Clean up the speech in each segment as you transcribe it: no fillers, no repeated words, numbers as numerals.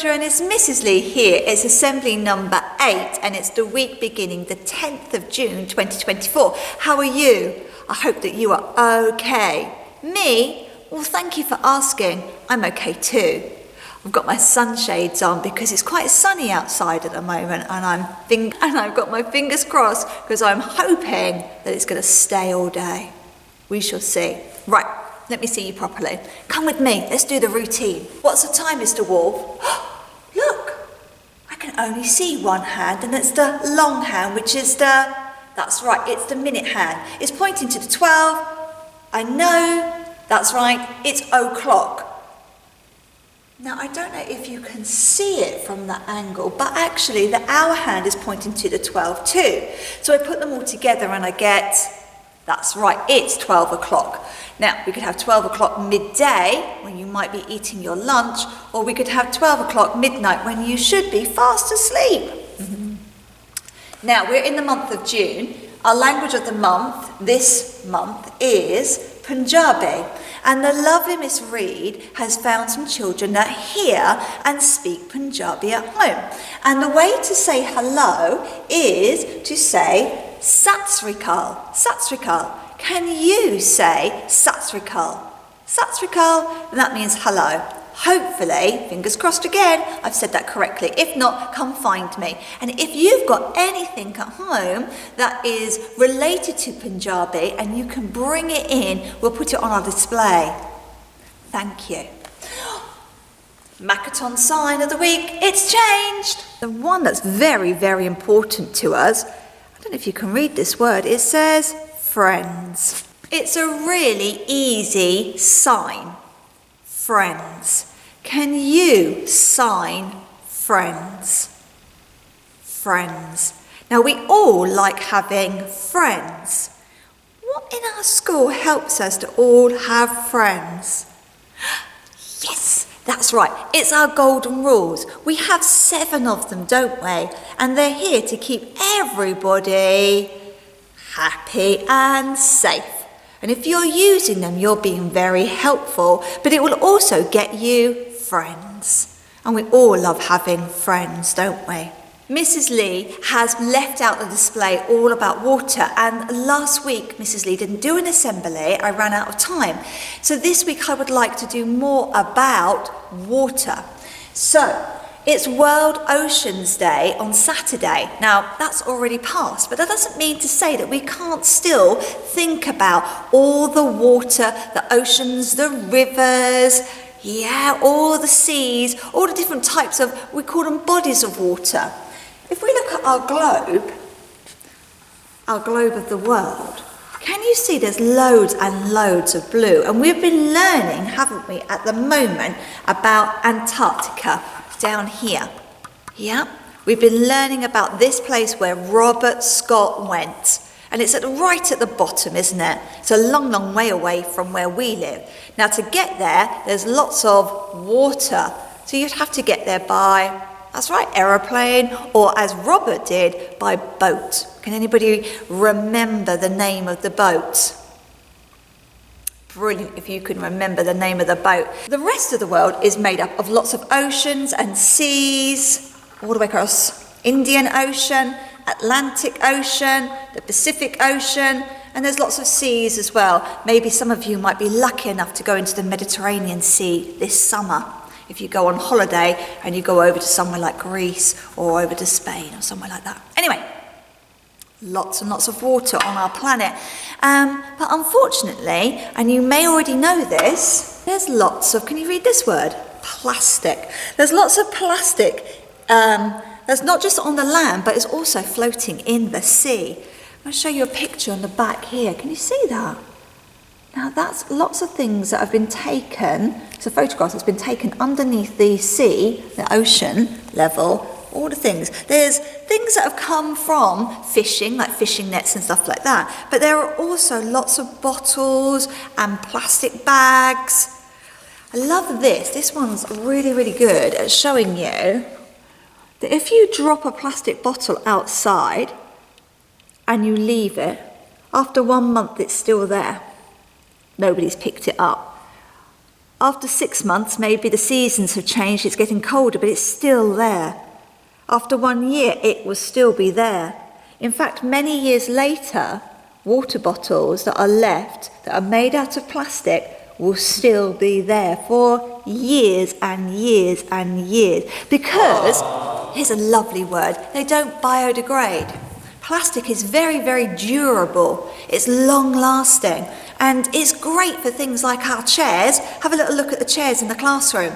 children, it's Mrs. Lee here. It's assembly number 8 and it's the week beginning the 10th of June 2024. How are you? I hope that you are okay. Me? Well, thank you for asking. I'm okay too. I've got my sunshades on because it's quite sunny outside at the moment and I've got my fingers crossed because I'm hoping that it's going to stay all day. We shall see. Right, let me see you properly. Come with me, let's do the routine. What's the time, Mr. Wolf? Look, I can only see one hand and it's the long hand, which is that's right, it's the minute hand. It's pointing to the 12. I know, that's right, it's o'clock. Now, I don't know if you can see it from that angle, but actually the hour hand is pointing to the 12 too. So I put them all together and I get, that's right, it's 12 o'clock. Now, we could have 12 o'clock midday when you might be eating your lunch, or we could have 12 o'clock midnight when you should be fast asleep. Now, we're in the month of June. Our language of the month, this month, is Punjabi. And the lovely Miss Reed has found some children that hear and speak Punjabi at home. And the way to say hello is to say Sat Sri Akal. Sat Sri Akal. Can you say Sat Sri Akal? Sat Sri Akal, and that means hello. Hopefully, fingers crossed again, I've said that correctly. If not, come find me. And if you've got anything at home that is related to Punjabi and you can bring it in, we'll put it on our display. Thank you. Makaton sign of the week, it's changed. The one that's very, very important to us, I don't know if you can read this word, it says friends. It's a really easy sign. Friends. Can you sign friends? Friends. Now we all like having friends. What in our school helps us to all have friends? Yes, that's right. It's our golden rules. We have 7 of them, don't we? And they're here to keep everybody happy and safe. And if you're using them, you're being very helpful, but it will also get you friends. And we all love having friends, don't we? Mrs. Lee has left out the display all about water, and last week Mrs. Lee didn't do an assembly. I ran out of time. So this week I would like to do more about water. So, it's World Oceans Day on Saturday. Now, that's already passed, but that doesn't mean to say that we can't still think about all the water, the oceans, the rivers, all the seas, all the different types of, we call them bodies of water. If we look at our globe of the world, can you see there's loads and loads of blue? And we've been learning, haven't we, at the moment about Antarctica. Down here, we've been learning about this place where Robert Scott went, and it's right at the bottom, isn't it? It's a long, long way away from where we live. Now to get there, there's lots of water, so you'd have to get there by, that's right, aeroplane, or as Robert did, by boat. Can anybody remember the name of the boat? Brilliant if you can remember the name of the boat. The rest of the world is made up of lots of oceans and seas, all the way across Indian Ocean, Atlantic Ocean, the Pacific Ocean, and there's lots of seas as well. Maybe some of you might be lucky enough to go into the Mediterranean Sea this summer if you go on holiday and you go over to somewhere like Greece or over to Spain or somewhere like that. Anyway, lots and lots of water on our planet. But unfortunately, and you may already know this, there's lots of, can you read this word? Plastic. There's lots of plastic that's not just on the land, but it's also floating in the sea. I'm going to show you a picture on the back here. Can you see that? Now that's lots of things that have been taken, it's a photograph that's been taken underneath the sea, the ocean level, all the things. There's things that have come from fishing, like fishing nets and stuff like that. But there are also lots of bottles and plastic bags. I love this. This one's really, really good at showing you that if you drop a plastic bottle outside and you leave it, after 1 month it's still there. Nobody's picked it up. After 6 months, maybe the seasons have changed, it's getting colder, but it's still there. After 1 year, it will still be there. In fact, many years later, water bottles that are left, that are made out of plastic, will still be there for years and years and years. Because, here's a lovely word, they don't biodegrade. Plastic is very, very durable. It's long-lasting. And it's great for things like our chairs. Have a little look at the chairs in the classroom.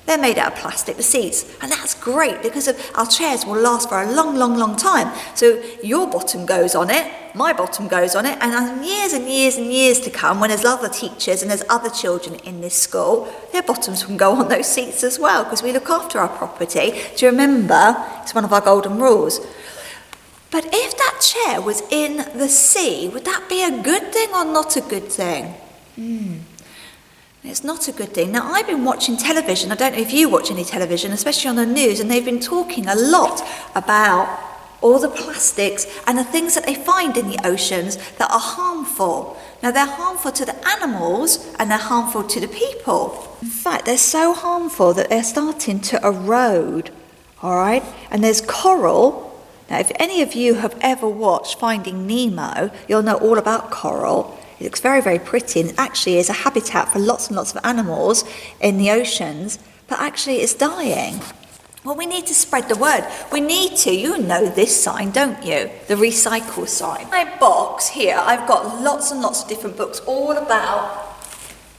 They're made out of plastic, the seats, and that's great because our chairs will last for a long, long, long time. So your bottom goes on it, my bottom goes on it, and years and years and years to come, when there's other teachers and there's other children in this school, their bottoms can go on those seats as well, because we look after our property. Do you remember? It's one of our golden rules. But if that chair was in the sea, would that be a good thing or not a good thing? It's not a good thing. Now, I've been watching television. I don't know if you watch any television, especially on the news, and they've been talking a lot about all the plastics and the things that they find in the oceans that are harmful. Now, they're harmful to the animals and they're harmful to the people. In fact, they're so harmful that they're starting to erode, all right? And there's coral. Now, if any of you have ever watched Finding Nemo, you'll know all about coral. It looks very, very pretty, and it actually is a habitat for lots and lots of animals in the oceans, but actually it's dying. Well, we need to spread the word. We need to. You know this sign, don't you? The recycle sign. In my box here, I've got lots and lots of different books all about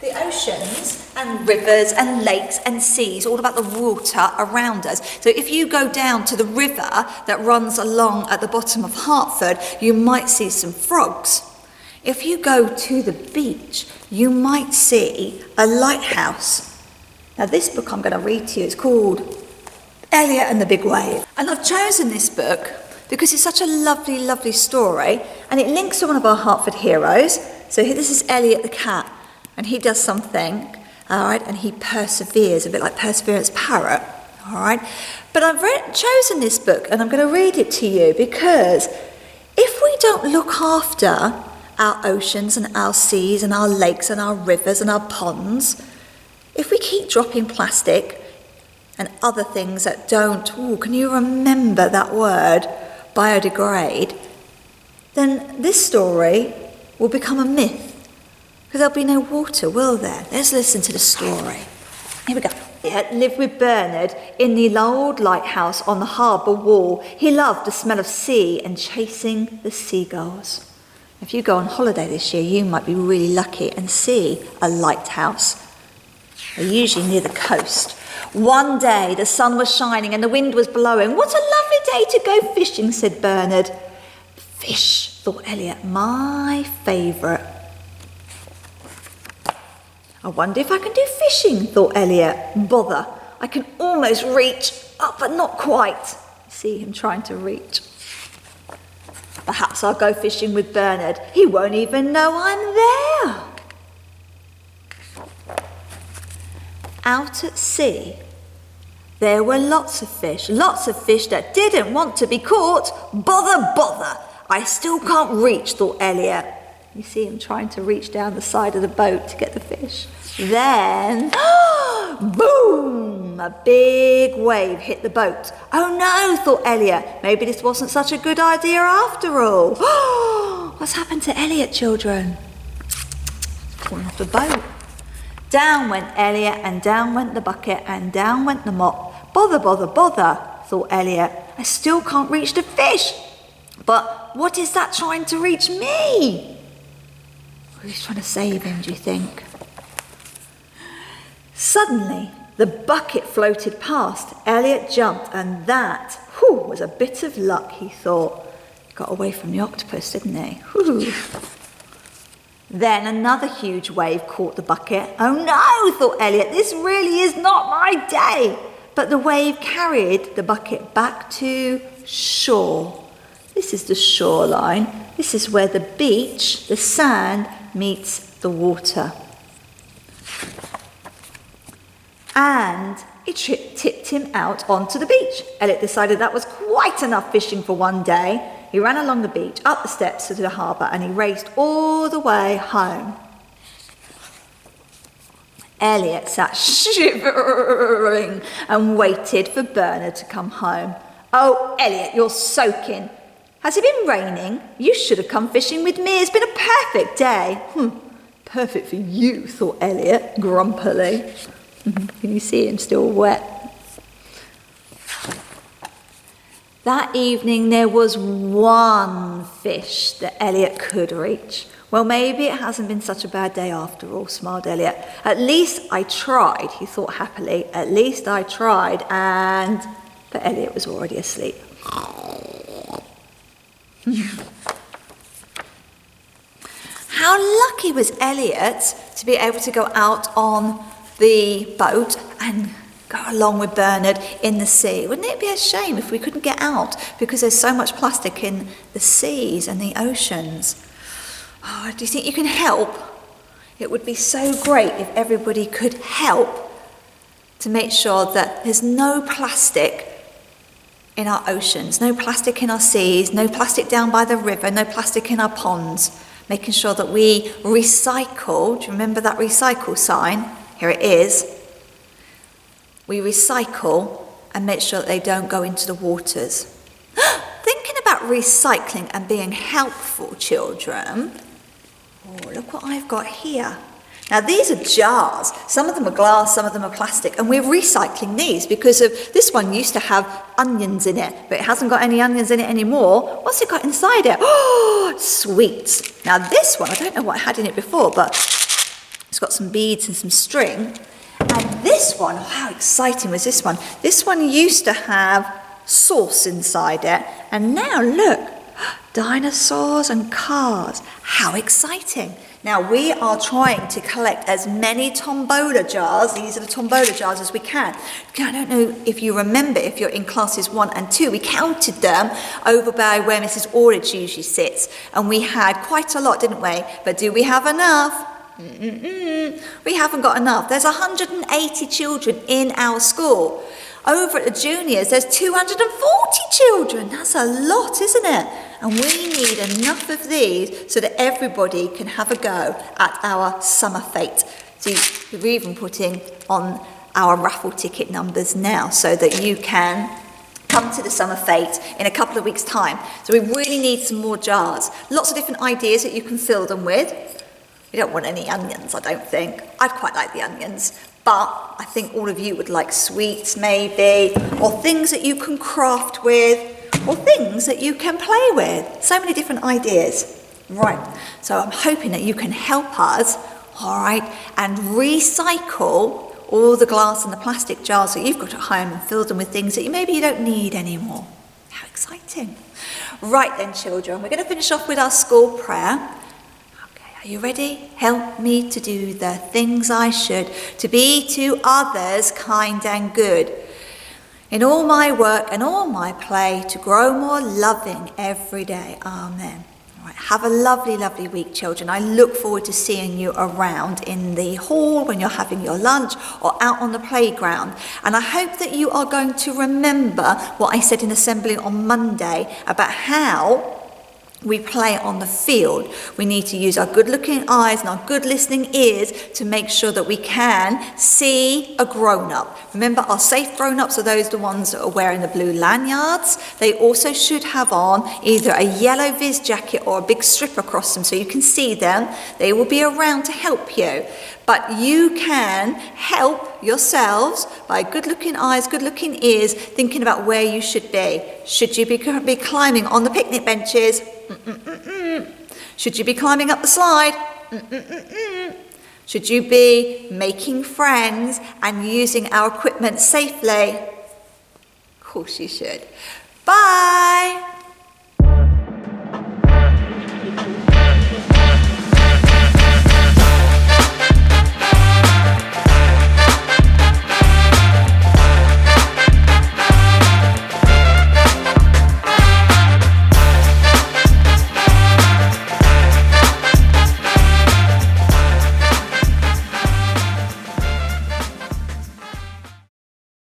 the oceans and rivers and lakes and seas, all about the water around us. So if you go down to the river that runs along at the bottom of Hartford, you might see some frogs. If you go to the beach, you might see a lighthouse. Now, this book I'm going to read to you is called Elliot and the Big Wave. And I've chosen this book because it's such a lovely, lovely story, and it links to one of our Hartford heroes. So here, this is Elliot the cat, and he does something, all right, and he perseveres, a bit like Perseverance Parrot, all right. But I've chosen this book, and I'm going to read it to you because if we don't look after our oceans and our seas and our lakes and our rivers and our ponds, if we keep dropping plastic and other things that don't, can you remember that word, biodegrade, then this story will become a myth, because there'll be no water, will there? Let's listen to the story. Here we go. Elliot lived with Bernard in the old lighthouse on the harbour wall. He loved the smell of sea and chasing the seagulls. If you go on holiday this year, you might be really lucky and see a lighthouse. They're usually near the coast. One day the sun was shining and the wind was blowing. What a lovely day to go fishing, said Bernard. Fish, thought Elliot, my favourite. I wonder if I can do fishing, thought Elliot. Bother, I can almost reach up, but not quite. See him trying to reach. Perhaps I'll go fishing with Bernard. He won't even know I'm there. Out at sea, there were lots of fish that didn't want to be caught. Bother, bother, I still can't reach, thought Elliot. You see him trying to reach down the side of the boat to get the fish. Then, boom, a big wave hit the boat. Oh no, thought Elliot, maybe this wasn't such a good idea after all. What's happened to Elliot, children? Fallen off the boat. Down went Elliot, and down went the bucket, and down went the mop. Bother, bother, bother, thought Elliot. I still can't reach the fish. But what is that trying to reach me? Who's trying to save him, do you think? Suddenly, the bucket floated past. Elliot jumped, and that was a bit of luck, he thought. He got away from the octopus, didn't he? Then another huge wave caught the bucket. Oh no, thought Elliot, this really is not my day. But the wave carried the bucket back to shore. This is the shoreline. This is where the beach, the sand, meets the water. And it tipped him out onto the beach. Elliot decided that was quite enough fishing for one day. He ran along the beach, up the steps to the harbour, and he raced all the way home. Elliot sat shivering and waited for Bernard to come home. Oh, Elliot, you're soaking. Has it been raining? You should have come fishing with me. It's been a perfect day. Perfect for you, thought Elliot grumpily. Can you see him still wet? That evening there was one fish that Elliot could reach. Well, maybe it hasn't been such a bad day after all, smiled Elliot. At least I tried, he thought happily. At least I tried, but Elliot was already asleep. How lucky was Elliot to be able to go out on the boat and go along with Bernard in the sea. Wouldn't it be a shame if we couldn't get out because there's so much plastic in the seas and the oceans? Oh, do you think you can help? It would be so great if everybody could help to make sure that there's no plastic in our oceans, no plastic in our seas, no plastic down by the river, no plastic in our ponds, making sure that we recycle. Do you remember that recycle sign? Here it is. We recycle and make sure that they don't go into the waters. Thinking about recycling and being helpful, children. Oh, look what I've got here. Now these are jars. Some of them are glass, some of them are plastic, and we're recycling these because of this one used to have onions in it, but it hasn't got any onions in it anymore. What's it got inside it? Oh, sweets. Now this one, I don't know what had in it before, but it's got some beads and some string. And this one, oh, how exciting was this one? This one used to have sauce inside it, and now look, dinosaurs and cars. How exciting. Now we are trying to collect as many tombola jars, these are the tombola jars, as we can. I don't know if you remember, if you're in classes 1 and 2, we counted them over by where Mrs. Aldridge usually sits, and we had quite a lot, didn't we? But do we have enough? We haven't got enough. There's 180 children in our school. Over at the juniors, there's 240 children. That's a lot, isn't it? And we need enough of these so that everybody can have a go at our summer fete. See, we're even putting on our raffle ticket numbers now so that you can come to the summer fete in a couple of weeks' time. So we really need some more jars. Lots of different ideas that you can fill them with. You don't want any onions, I don't think. I'd quite like the onions. But I think all of you would like sweets maybe, or things that you can craft with, or things that you can play with. So many different ideas. Right, so I'm hoping that you can help us, all right, and recycle all the glass and the plastic jars that you've got at home and fill them with things that maybe you don't need anymore. How exciting. Right then, children, we're going to finish off with our school prayer. Are you ready? Help me to do the things I should, to be to others kind and good. In all my work and all my play, to grow more loving every day. Amen. All right, have a lovely, lovely week, children. I look forward to seeing you around in the hall when you're having your lunch or out on the playground. And I hope that you are going to remember what I said in assembly on Monday about how we play on the field. We need to use our good-looking eyes and our good listening ears to make sure that we can see a grown-up. Remember, our safe grown-ups are the ones that are wearing the blue lanyards. They also should have on either a yellow viz jacket or a big strip across them so you can see them. They will be around to help you. But you can help yourselves by good-looking eyes, good-looking ears, thinking about where you should be. Should you be climbing on the picnic benches? Should you be climbing up the slide? Should you be making friends and using our equipment safely? Of course you should. Bye!